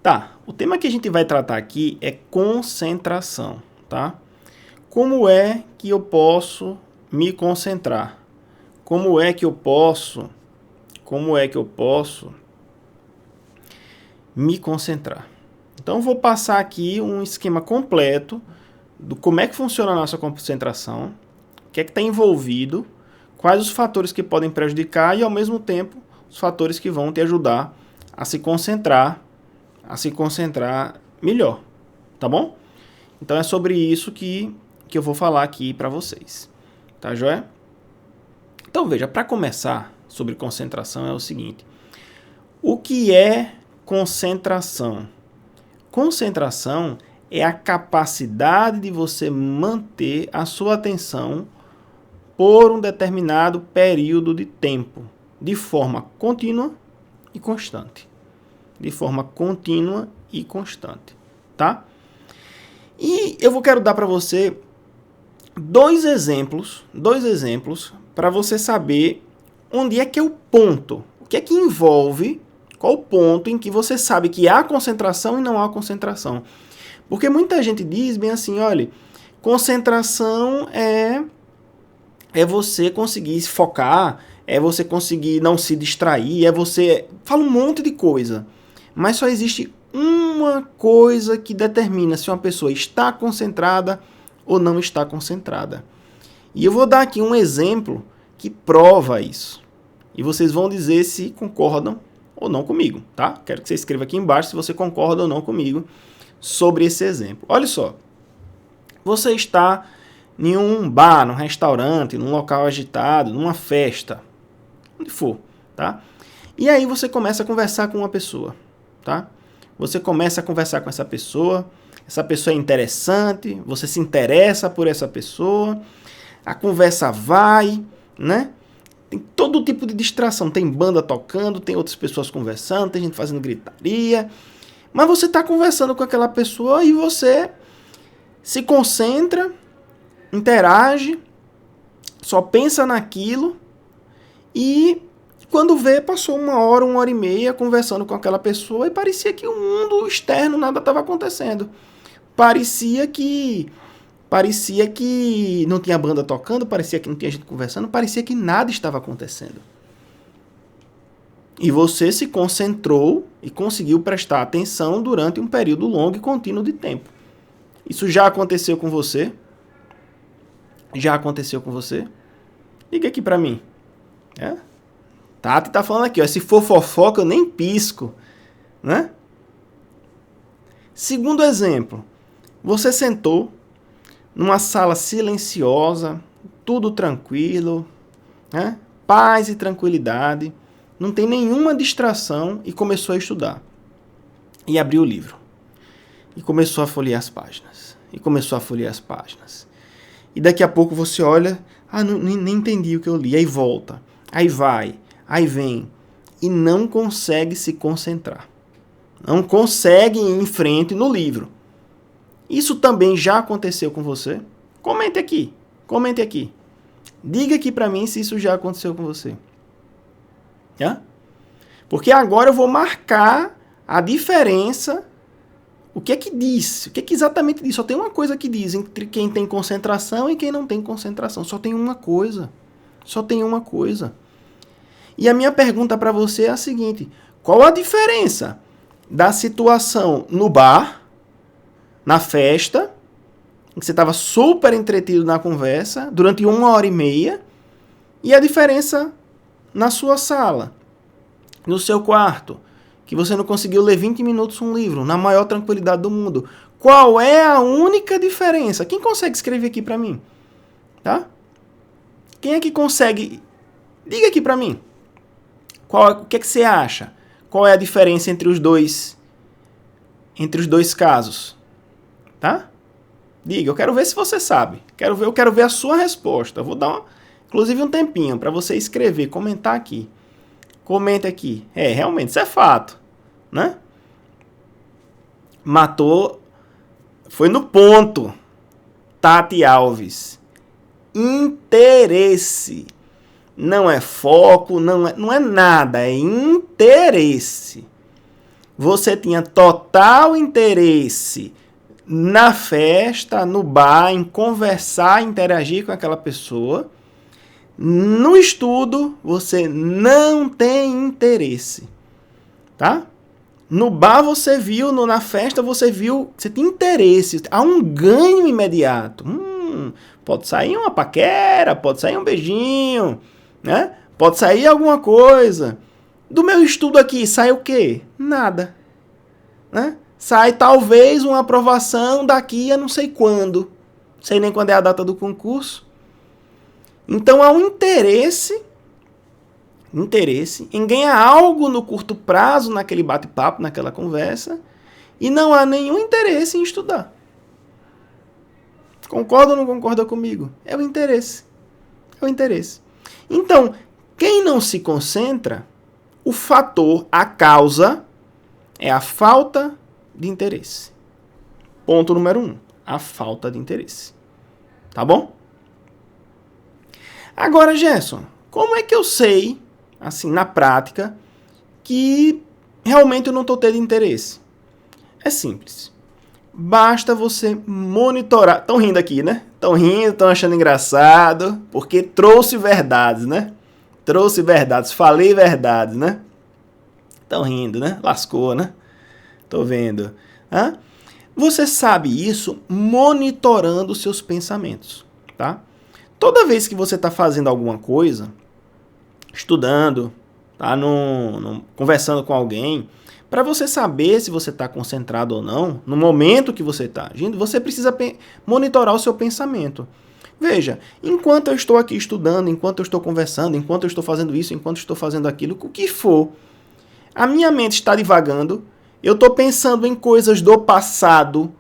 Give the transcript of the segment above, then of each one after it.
Tá, o tema que a gente vai tratar aqui é concentração, tá? Como é que eu posso me concentrar? Como é que eu posso me concentrar? Então, eu vou passar aqui um esquema completo do como é que funciona a nossa concentração, o que é que está envolvido, quais os fatores que podem prejudicar e, ao mesmo tempo, os fatores que vão te ajudar a se concentrar melhor, tá bom? Então, é sobre isso que eu vou falar aqui para vocês, tá joia? Então, veja, para começar sobre concentração é o seguinte: o que é concentração? Concentração é a capacidade de você manter a sua atenção por um determinado período de tempo, de forma contínua e constante. De forma contínua e constante, tá? E eu quero dar para você dois exemplos para você saber onde é que é o ponto, o que é que envolve, qual o ponto em que você sabe que há concentração e não há concentração. Porque muita gente diz bem assim, olha, concentração é você conseguir se focar, é você conseguir não se distrair, é você... Fala um monte de coisa, mas só existe uma coisa que determina se uma pessoa está concentrada ou não está concentrada. E eu vou dar aqui um exemplo que prova isso. E vocês vão dizer se concordam ou não comigo, tá? Quero que você escreva aqui embaixo se você concorda ou não comigo sobre esse exemplo. Olha só. Você está em um bar, num restaurante, num local agitado, numa festa, onde for, tá? E aí você começa a conversar com uma pessoa, tá? Você começa a conversar com essa pessoa é interessante, você se interessa por essa pessoa, a conversa vai, né? Tem todo tipo de distração, tem banda tocando, tem outras pessoas conversando, tem gente fazendo gritaria, mas você está conversando com aquela pessoa e você se concentra, interage, só pensa naquilo e quando vê, passou 1 hora e meia conversando com aquela pessoa e parecia que o mundo externo nada estava acontecendo. Parecia que não tinha banda tocando, parecia que não tinha gente conversando, parecia que nada estava acontecendo. E você se concentrou e conseguiu prestar atenção durante um período longo e contínuo de tempo. Isso já aconteceu com você? Já aconteceu com você? Liga aqui pra mim. Tati tá falando aqui, ó, se for fofoca eu nem pisco, né? Segundo exemplo, você sentou numa sala silenciosa, tudo tranquilo, né? Paz e tranquilidade, não tem nenhuma distração e começou a estudar. E abriu o livro. E começou a folhear as páginas. E daqui a pouco você olha, nem entendi o que eu li. Aí volta, aí vai, aí vem. E não consegue se concentrar. Não consegue ir em frente no livro. Isso também já aconteceu com você? Comente aqui. Diga aqui pra mim se isso já aconteceu com você. Porque agora eu vou marcar a diferença. O que é que diz? O que é que exatamente diz? Só tem uma coisa que diz entre quem tem concentração e quem não tem concentração. Só tem uma coisa. E a minha pergunta para você é a seguinte: qual a diferença da situação no bar, na festa, em que você estava super entretido na conversa, durante 1 hora e meia, e a diferença na sua sala, no seu quarto, que você não conseguiu ler 20 minutos um livro, na maior tranquilidade do mundo? Qual é a única diferença? Quem consegue escrever aqui para mim? Tá? Quem é que consegue? Diga aqui para mim. O que é que você acha? Qual é a diferença entre os dois casos? Tá? Diga, eu quero ver se você sabe. Eu quero ver a sua resposta. Eu vou dar inclusive um tempinho para você escrever, comentar aqui. Comente aqui. Realmente, isso é fato, né? Matou, foi no ponto. Tati Alves. Interesse. Não é foco, não é nada, é interesse. você tinha total interesse na festa, no bar, em conversar, interagir com aquela pessoa. No estudo, você não tem interesse, tá? No bar você viu, na festa você viu, você tem interesse, há um ganho imediato. Pode sair uma paquera, pode sair um beijinho, né? Pode sair alguma coisa. Do meu estudo aqui, sai o quê? Nada, né? Sai talvez uma aprovação daqui a não sei quando. Não sei nem quando é a data do concurso. Então há um interesse em ganhar algo no curto prazo, naquele bate-papo, naquela conversa, e não há nenhum interesse em estudar. Concorda ou não concorda comigo? É o interesse. É o interesse. Então, quem não se concentra, o fator, a causa, é a falta de interesse. Ponto número 1. A falta de interesse. Tá bom? Agora, Gerson, como é que eu sei, assim, na prática, que realmente eu não estou tendo interesse? É simples. Basta você monitorar. Estão rindo aqui, né? Estão rindo, estão achando engraçado, porque trouxe verdades, né? Trouxe verdades, falei verdades, né? Estão rindo, né? Lascou, né? Tô vendo. Hã? Você sabe isso monitorando os seus pensamentos, tá? Toda vez que você está fazendo alguma coisa, estudando, tá? Conversando com alguém, para você saber se você está concentrado ou não, no momento que você está agindo, você precisa monitorar o seu pensamento. Veja, enquanto eu estou aqui estudando, enquanto eu estou conversando, enquanto eu estou fazendo isso, enquanto eu estou fazendo aquilo, o que for, a minha mente está divagando, eu estou pensando em coisas do passado,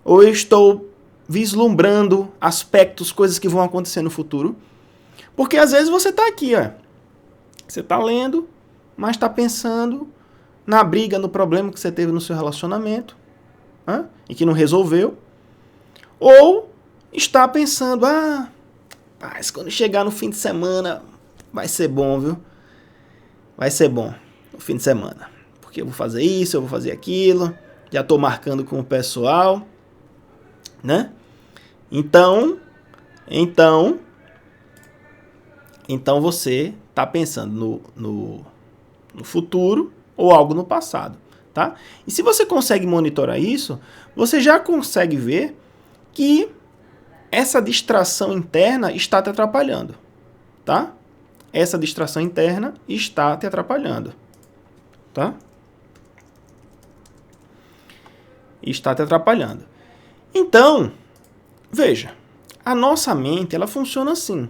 ou eu estou vislumbrando aspectos, coisas que vão acontecer no futuro. Porque às vezes você está aqui, ó, você está lendo, mas está pensando na briga, no problema que você teve no seu relacionamento, e que não resolveu. Ou está pensando, mas quando chegar no fim de semana, vai ser bom, viu? Vai ser bom no fim de semana. Porque eu vou fazer isso, eu vou fazer aquilo, já estou marcando com o pessoal, né? Então você está pensando no futuro ou algo no passado, tá? E se você consegue monitorar isso, você já consegue ver que essa distração interna está te atrapalhando, tá? Essa distração interna está te atrapalhando, tá? Está te atrapalhando. Então, veja, a nossa mente, ela funciona assim.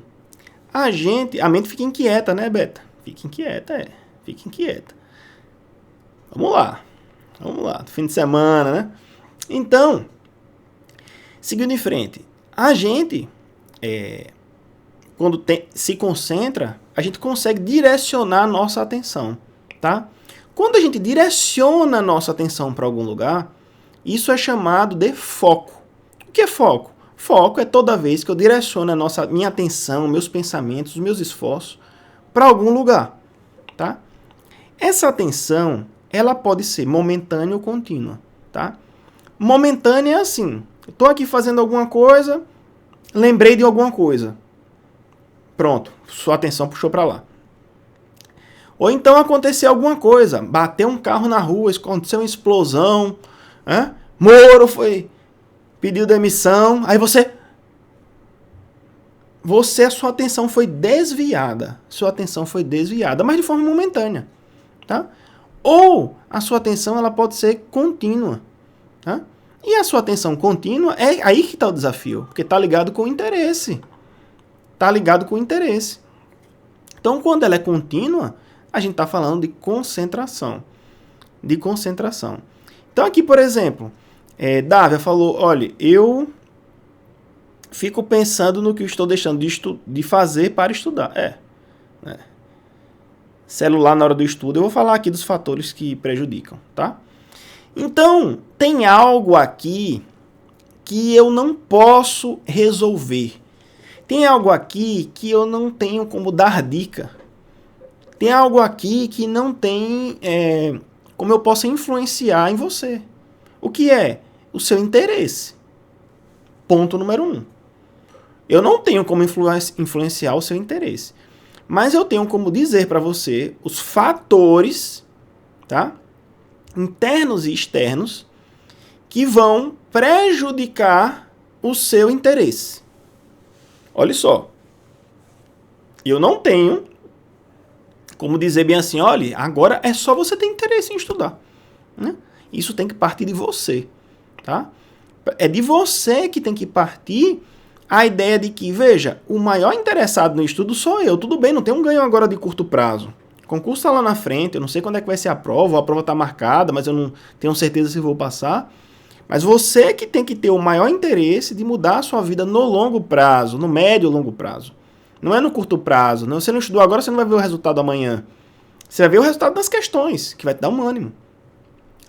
A mente fica inquieta, né, Beta? Fica inquieta. Vamos lá, fim de semana, né? Então, seguindo em frente, a gente, quando se concentra, a gente consegue direcionar a nossa atenção, tá? Quando a gente direciona a nossa atenção para algum lugar, isso é chamado de foco. O que é foco? Foco é toda vez que eu direciono minha atenção, meus pensamentos, os meus esforços para algum lugar, tá? Essa atenção, ela pode ser momentânea ou contínua, tá? Momentânea é assim, eu estou aqui fazendo alguma coisa, lembrei de alguma coisa. Pronto, sua atenção puxou para lá. Ou então aconteceu alguma coisa, bateu um carro na rua, aconteceu uma explosão, Moro pediu demissão, aí a sua atenção foi desviada, mas de forma momentânea, tá? Ou a sua atenção, ela pode ser contínua, tá? E a sua atenção contínua, é aí que está o desafio, porque está ligado com o interesse. Então, quando ela é contínua, a gente está falando de concentração. Então, aqui, por exemplo, Dávia falou, olha, eu fico pensando no que eu estou deixando de fazer para estudar. Celular na hora do estudo, eu vou falar aqui dos fatores que prejudicam, tá? Então, tem algo aqui que eu não posso resolver. Tem algo aqui que eu não tenho como dar dica. Tem algo aqui que não tem como eu posso influenciar em você. O que é? O seu interesse. Ponto número 1. Eu não tenho como influenciar o seu interesse. Mas eu tenho como dizer para você os fatores, tá? Internos e externos, que vão prejudicar o seu interesse. Olha só. Eu não tenho como dizer bem assim, olha, agora é só você ter interesse em estudar. Né? Isso tem que partir de você. Tá? É de você que tem que partir a ideia de que, veja, o maior interessado no estudo sou eu. Tudo bem, não tem um ganho agora de curto prazo. O concurso está lá na frente, eu não sei quando é que vai ser a prova está marcada, mas eu não tenho certeza se vou passar. Mas você que tem que ter o maior interesse de mudar a sua vida no longo prazo, no médio e longo prazo. Não é no curto prazo. Não, você não estudou agora, você não vai ver o resultado amanhã. Você vai ver o resultado das questões, que vai te dar um ânimo.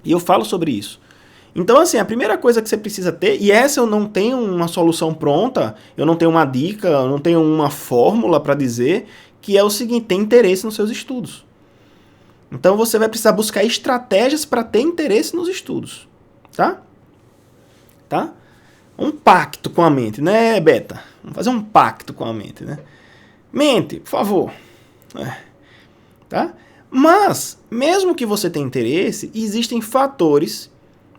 E eu falo sobre isso. Então, assim, a primeira coisa que você precisa ter, e essa eu não tenho uma solução pronta, eu não tenho uma dica, eu não tenho uma fórmula para dizer, que é o seguinte, ter interesse nos seus estudos. Então, você vai precisar buscar estratégias para ter interesse nos estudos. Tá? Tá? Um pacto com a mente, né, Beta? Vamos fazer um pacto com a mente, né? Mente, por favor. Tá? Mas, mesmo que você tenha interesse, existem fatores,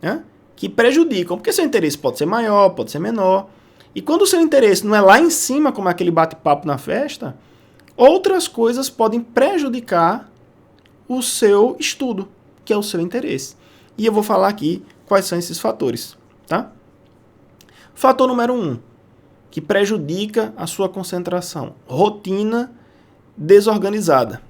né, que prejudicam. Porque seu interesse pode ser maior, pode ser menor. E quando o seu interesse não é lá em cima, como aquele bate-papo na festa, outras coisas podem prejudicar o seu estudo, que é o seu interesse. E eu vou falar aqui quais são esses fatores. Tá? Fator número 1. Que prejudica a sua concentração. Rotina desorganizada.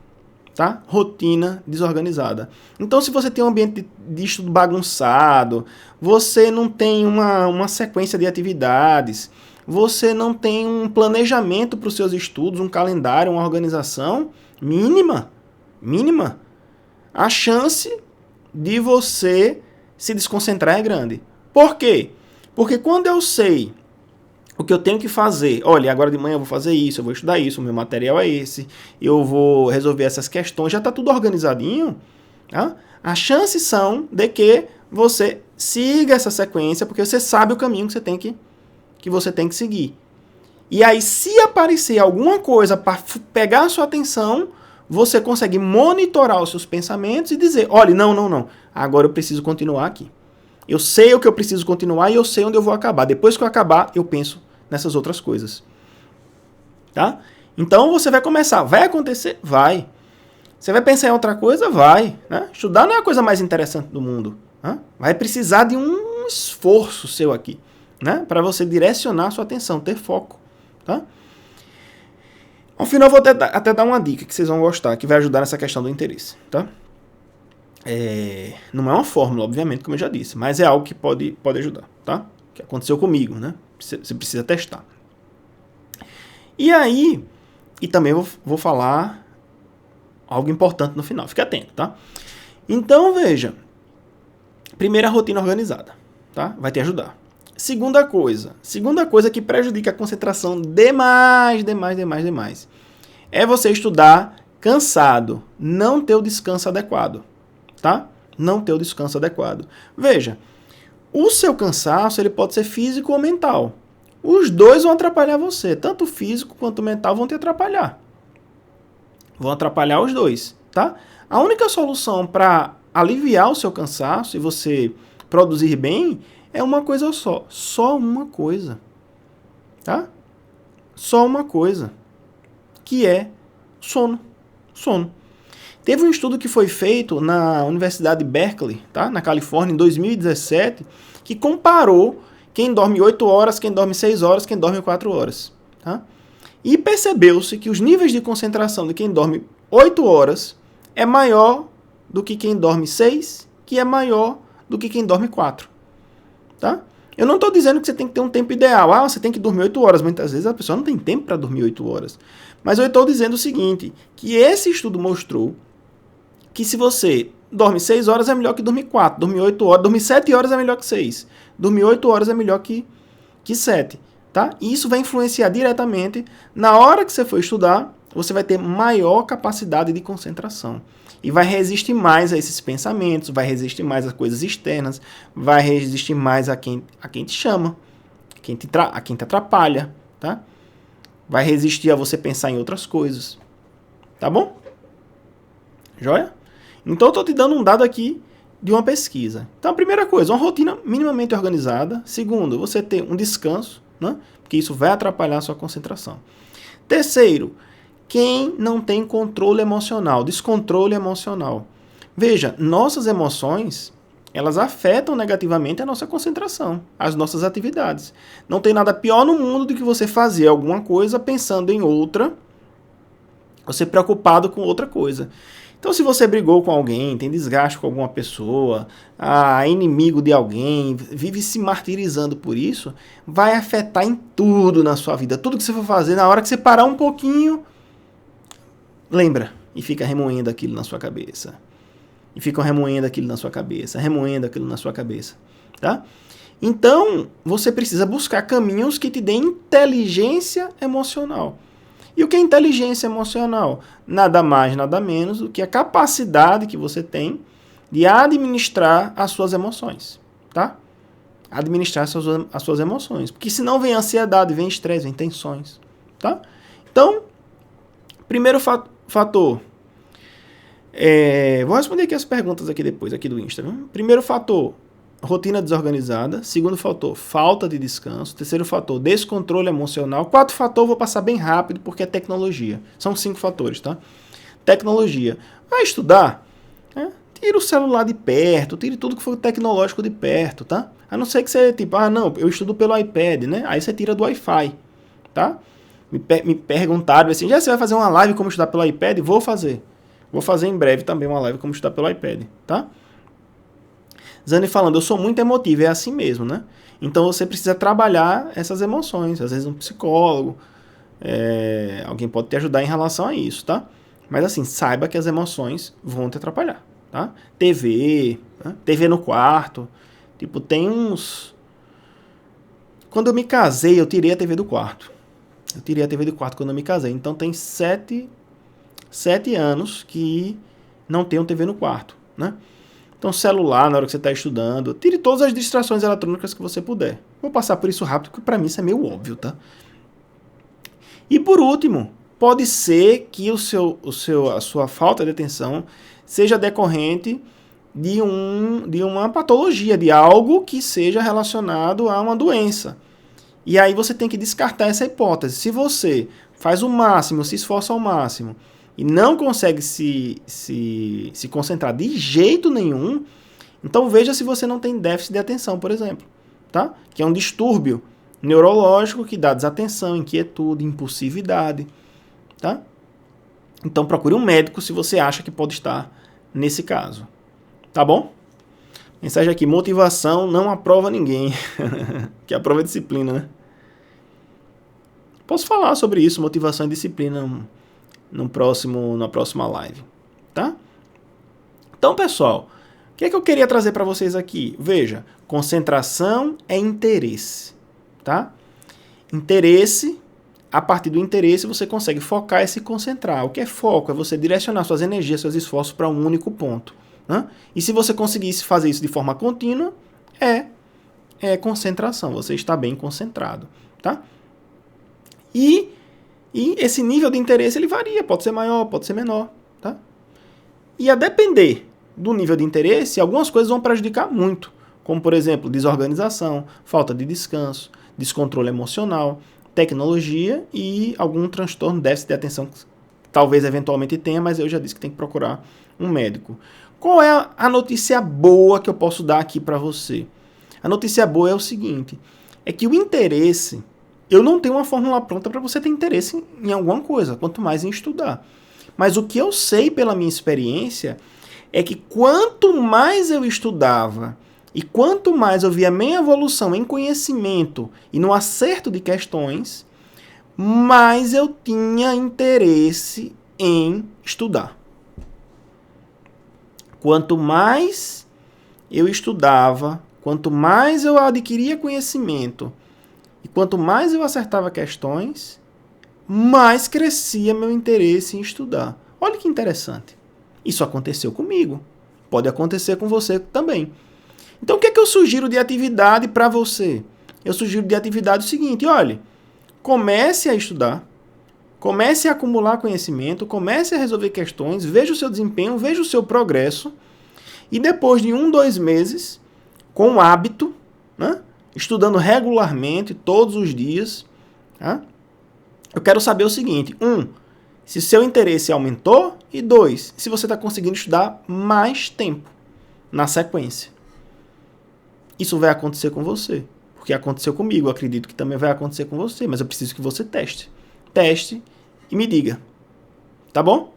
Tá? Rotina desorganizada. Então, se você tem um ambiente de estudo bagunçado, você não tem uma sequência de atividades, você não tem um planejamento para os seus estudos, um calendário, uma organização mínima, a chance de você se desconcentrar é grande. Por quê? Porque quando eu sei o que eu tenho que fazer, olha, agora de manhã eu vou fazer isso, eu vou estudar isso, o meu material é esse, eu vou resolver essas questões, já está tudo organizadinho, tá? As chances são de que você siga essa sequência, porque você sabe o caminho que você tem que seguir. E aí, se aparecer alguma coisa para pegar a sua atenção, você consegue monitorar os seus pensamentos e dizer, olha, não, agora eu preciso continuar aqui. Eu sei o que eu preciso continuar e eu sei onde eu vou acabar. Depois que eu acabar, eu penso nessas outras coisas. Tá? Então você vai começar. Vai acontecer? Vai. Você vai pensar em outra coisa? Vai. Né? Estudar não é a coisa mais interessante do mundo. Né? Vai precisar de um esforço seu aqui. Né? Para você direcionar a sua atenção, ter foco. Tá? Ao final eu vou até dar uma dica que vocês vão gostar, que vai ajudar nessa questão do interesse. Tá? Não é uma fórmula, obviamente, como eu já disse, mas é algo que pode ajudar, tá? Que aconteceu comigo, né? Você precisa testar. E aí, e também vou falar algo importante no final, fica atento, tá? Então, veja, primeira, rotina organizada, tá? Vai te ajudar. Segunda coisa que prejudica a concentração demais, é você estudar cansado, não ter o descanso adequado. Tá? Não ter o descanso adequado. Veja, o seu cansaço ele pode ser físico ou mental. Os dois vão atrapalhar você. Tanto o físico quanto o mental vão te atrapalhar. Vão atrapalhar os dois. Tá? A única solução para aliviar o seu cansaço e você produzir bem é uma coisa só. Só uma coisa. Tá? Só uma coisa. Que é sono. Sono. Teve um estudo que foi feito na Universidade de Berkeley, tá? Na Califórnia, em 2017, que comparou quem dorme 8 horas, quem dorme 6 horas, quem dorme 4 horas. Tá? E percebeu-se que os níveis de concentração de quem dorme 8 horas é maior do que quem dorme 6, que é maior do que quem dorme 4. Tá? Eu não estou dizendo que você tem que ter um tempo ideal. Você tem que dormir 8 horas. Muitas vezes a pessoa não tem tempo para dormir 8 horas. Mas eu estou dizendo o seguinte, que esse estudo mostrou que se você dorme 6 horas é melhor que dormir 4, dormir 8 horas, dormir 7 horas é melhor que 6, dormir 8 horas é melhor que 7, tá? E isso vai influenciar diretamente na hora que você for estudar você vai ter maior capacidade de concentração. E vai resistir mais a esses pensamentos, vai resistir mais a coisas externas, vai resistir mais a quem te chama, a quem te atrapalha, tá? Vai resistir a você pensar em outras coisas. Tá bom? Joia? Então eu estou te dando um dado aqui de uma pesquisa. Então a primeira coisa, uma rotina minimamente organizada. Segundo, você ter um descanso, né? Porque isso vai atrapalhar a sua concentração. Terceiro, quem não tem controle emocional, descontrole emocional. Veja, nossas emoções, elas afetam negativamente a nossa concentração, as nossas atividades. Não tem nada pior no mundo do que você fazer alguma coisa pensando em outra, você preocupado com outra coisa. Então, se você brigou com alguém, tem desgaste com alguma pessoa, é inimigo de alguém, vive se martirizando por isso, vai afetar em tudo na sua vida. Tudo que você for fazer, na hora que você parar um pouquinho, lembra e fica remoendo aquilo na sua cabeça. E fica remoendo aquilo na sua cabeça, remoendo aquilo na sua cabeça, tá? Então, você precisa buscar caminhos que te deem inteligência emocional. E o que é inteligência emocional? Nada mais, nada menos do que a capacidade que você tem de administrar as suas emoções, tá? Administrar as suas emoções. Porque senão vem ansiedade, vem estresse, vem tensões, tá? Então, primeiro fator. Vou responder aqui as perguntas aqui depois, aqui do Insta. Viu? Primeiro fator, rotina desorganizada. Segundo fator, falta de descanso. Terceiro fator, descontrole emocional. Quarto fator, vou passar bem rápido porque é tecnologia. São 5 fatores, tá? Tecnologia. Vai estudar? Tira o celular de perto, tire tudo que for tecnológico de perto, tá? A não ser que você, tipo, não, eu estudo pelo iPad, né? Aí você tira do Wi-Fi, tá? Me perguntaram assim, já você vai fazer uma live como estudar pelo iPad? Vou fazer. Vou fazer em breve também uma live como estudar pelo iPad, tá? Zane falando, eu sou muito emotivo, é assim mesmo, né? Então você precisa trabalhar essas emoções. Às vezes um psicólogo, alguém pode te ajudar em relação a isso, tá? Mas assim, saiba que as emoções vão te atrapalhar, tá? TV, né? TV no quarto. Tipo, tem uns... Quando eu me casei, eu tirei a TV do quarto. Eu tirei a TV do quarto quando eu me casei. Então tem 7 anos que não tenho TV no quarto, né? Então, celular, na hora que você está estudando, tire todas as distrações eletrônicas que você puder. Vou passar por isso rápido, porque para mim isso é meio óbvio, tá? E por último, pode ser que a sua falta de atenção seja decorrente de uma patologia, de algo que seja relacionado a uma doença. E aí você tem que descartar essa hipótese. Se você faz o máximo, se esforça ao máximo, e não consegue se concentrar de jeito nenhum, então veja se você não tem déficit de atenção, por exemplo, tá? Que é um distúrbio neurológico que dá desatenção, inquietude, impulsividade, tá? Então procure um médico se você acha que pode estar nesse caso, tá bom? Mensagem aqui, motivação não aprova ninguém, que aprova a disciplina, né? Posso falar sobre isso, motivação e disciplina, na próxima live, tá? Então, pessoal, o que é que eu queria trazer para vocês aqui? Veja, concentração é interesse, tá? Interesse, a partir do interesse você consegue focar e se concentrar. O que é foco? É você direcionar suas energias, seus esforços para um único ponto, né? E se você conseguisse fazer isso de forma contínua, é concentração, você está bem concentrado, tá? E esse nível de interesse ele varia, pode ser maior, pode ser menor, tá? E a depender do nível de interesse, algumas coisas vão prejudicar muito, como por exemplo, desorganização, falta de descanso, descontrole emocional, tecnologia e algum transtorno, déficit de atenção que talvez eventualmente tenha, mas eu já disse que tem que procurar um médico. Qual é a notícia boa que eu posso dar aqui para você? A notícia boa é o seguinte, é que o interesse... Eu não tenho uma fórmula pronta para você ter interesse em alguma coisa, quanto mais em estudar. Mas o que eu sei pela minha experiência é que quanto mais eu estudava e quanto mais eu via minha evolução em conhecimento e no acerto de questões, mais eu tinha interesse em estudar. Quanto mais eu estudava, quanto mais eu adquiria conhecimento, e quanto mais eu acertava questões, mais crescia meu interesse em estudar. Olha que interessante. Isso aconteceu comigo. Pode acontecer com você também. Então, o que é que eu sugiro de atividade para você? Eu sugiro de atividade o seguinte, olha, comece a estudar, comece a acumular conhecimento, comece a resolver questões, veja o seu desempenho, veja o seu progresso, e depois de 1, 2 meses, com o hábito, né, estudando regularmente, todos os dias, tá, eu quero saber o seguinte, 1, se seu interesse aumentou, e 2, se você está conseguindo estudar mais tempo na sequência. Isso vai acontecer com você, porque aconteceu comigo, eu acredito que também vai acontecer com você, mas eu preciso que você teste. Teste e me diga, tá bom?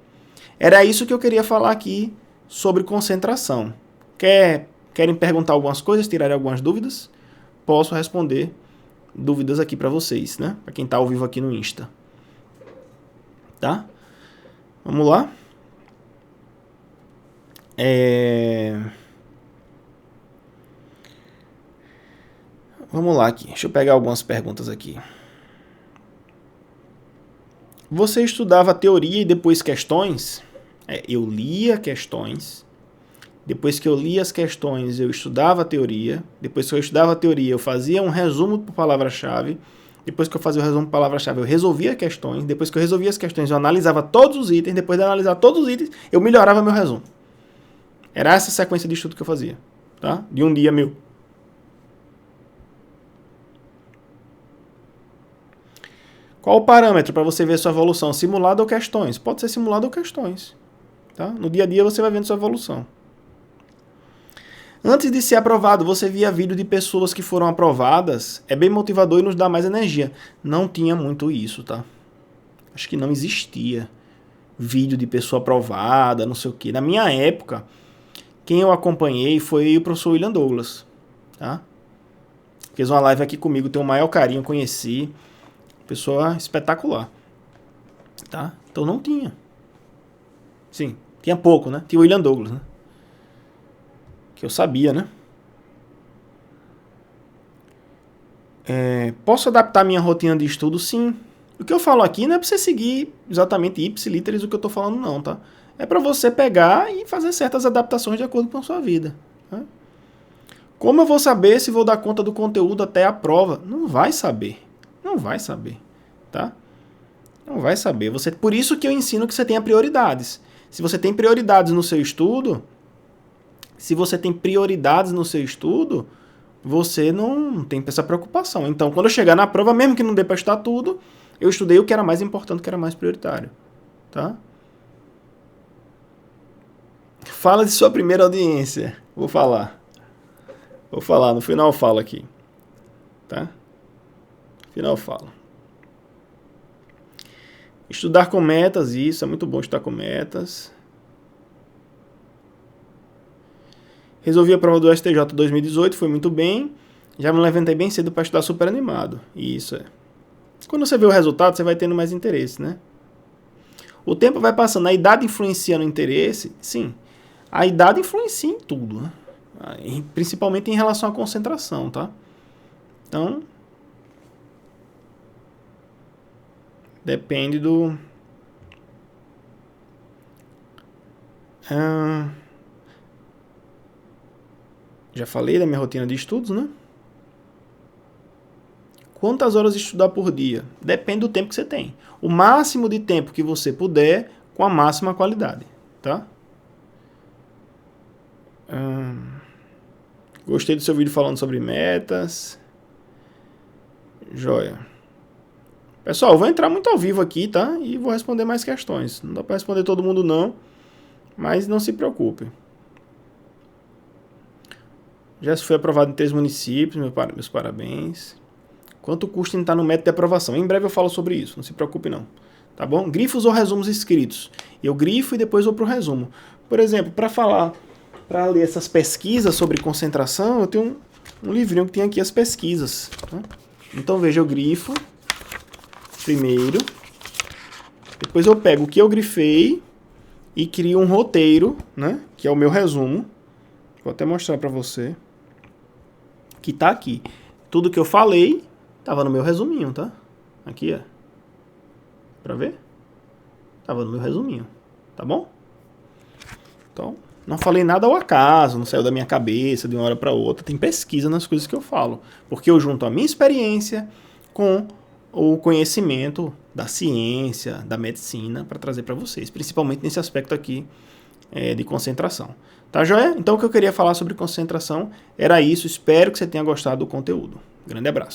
Era isso que eu queria falar aqui sobre concentração. Querem perguntar algumas coisas, tirar algumas dúvidas? Posso responder dúvidas aqui para vocês, né? Para quem tá ao vivo aqui no Insta. Tá? Vamos lá? Vamos lá aqui. Deixa eu pegar algumas perguntas aqui. Você estudava teoria e depois questões? Eu lia questões. Depois que eu lia as questões, eu estudava a teoria. Depois que eu estudava a teoria, eu fazia um resumo por palavra-chave. Depois que eu fazia o resumo por palavra-chave, eu resolvia questões. Depois que eu resolvia as questões, eu analisava todos os itens. Depois de analisar todos os itens, eu melhorava meu resumo. Era essa sequência de estudo que eu fazia, tá? De um dia meu. Qual o parâmetro para você ver sua evolução? Simulado ou questões? Pode ser simulado ou questões. Tá? No dia a dia você vai vendo sua evolução. Antes de ser aprovado, você via vídeo de pessoas que foram aprovadas. É bem motivador e nos dá mais energia. Não tinha muito isso, tá? Acho que não existia vídeo de pessoa aprovada, não sei o quê. Na minha época, quem eu acompanhei foi o professor William Douglas. Tá? Fez uma live aqui comigo, tenho o maior carinho, conheci. Pessoa espetacular. Tá? Então não tinha. Sim, tinha pouco, né? Tinha o William Douglas, né? Que eu sabia, né? Posso adaptar minha rotina de estudo? Sim. O que eu falo aqui não é pra você seguir exatamente ipsiliteris o que eu tô falando, não, tá? É pra você pegar e fazer certas adaptações de acordo com a sua vida. Tá? Como eu vou saber se vou dar conta do conteúdo até a prova? Não vai saber. Não vai saber, tá? Não vai saber. Por isso que eu ensino que você tenha prioridades. Se você tem prioridades no seu estudo, você não tem essa preocupação. Então, quando eu chegar na prova, mesmo que não dê para estudar tudo, eu estudei o que era mais importante, o que era mais prioritário, tá? Fala de sua primeira audiência. Vou falar, no final eu falo aqui, tá? Final eu falo. Estudar com metas, isso, é muito bom estudar com metas. Resolvi a prova do STJ 2018, foi muito bem. Já me levantei bem cedo para estudar super animado. Isso é. Quando você vê o resultado, você vai tendo mais interesse, né? O tempo vai passando, a idade influencia no interesse? Sim. A idade influencia em tudo, né? Principalmente em relação à concentração, tá? Então, depende do... Já falei da minha rotina de estudos, né? Quantas horas estudar por dia? Depende do tempo que você tem. O máximo de tempo que você puder, com a máxima qualidade, tá? Gostei do seu vídeo falando sobre metas. Joia. Pessoal, eu vou entrar muito ao vivo aqui, tá? E vou responder mais questões. Não dá para responder todo mundo, não. Mas não se preocupe. Já foi aprovado em 3 municípios. Meus parabéns. Quanto custa entrar no método de aprovação? Em breve eu falo sobre isso. Não se preocupe, não. Tá bom? Grifos ou resumos escritos? Eu grifo e depois vou pro resumo. Por exemplo, para ler essas pesquisas sobre concentração, eu tenho um livrinho que tem aqui as pesquisas. Tá? Então, veja, eu grifo primeiro. Depois eu pego o que eu grifei e crio um roteiro, né? Que é o meu resumo. Vou até mostrar para você. Que tá aqui. Tudo que eu falei tava no meu resuminho, tá? Aqui, ó. para ver? Tava no meu resuminho, tá bom? Então, não falei nada ao acaso, não saiu da minha cabeça de uma hora para outra. Tem pesquisa nas coisas que eu falo, porque eu junto a minha experiência com o conhecimento da ciência, da medicina, para trazer para vocês, principalmente nesse aspecto aqui de concentração. Tá, joia? Então, o que eu queria falar sobre concentração era isso. Espero que você tenha gostado do conteúdo. Grande abraço.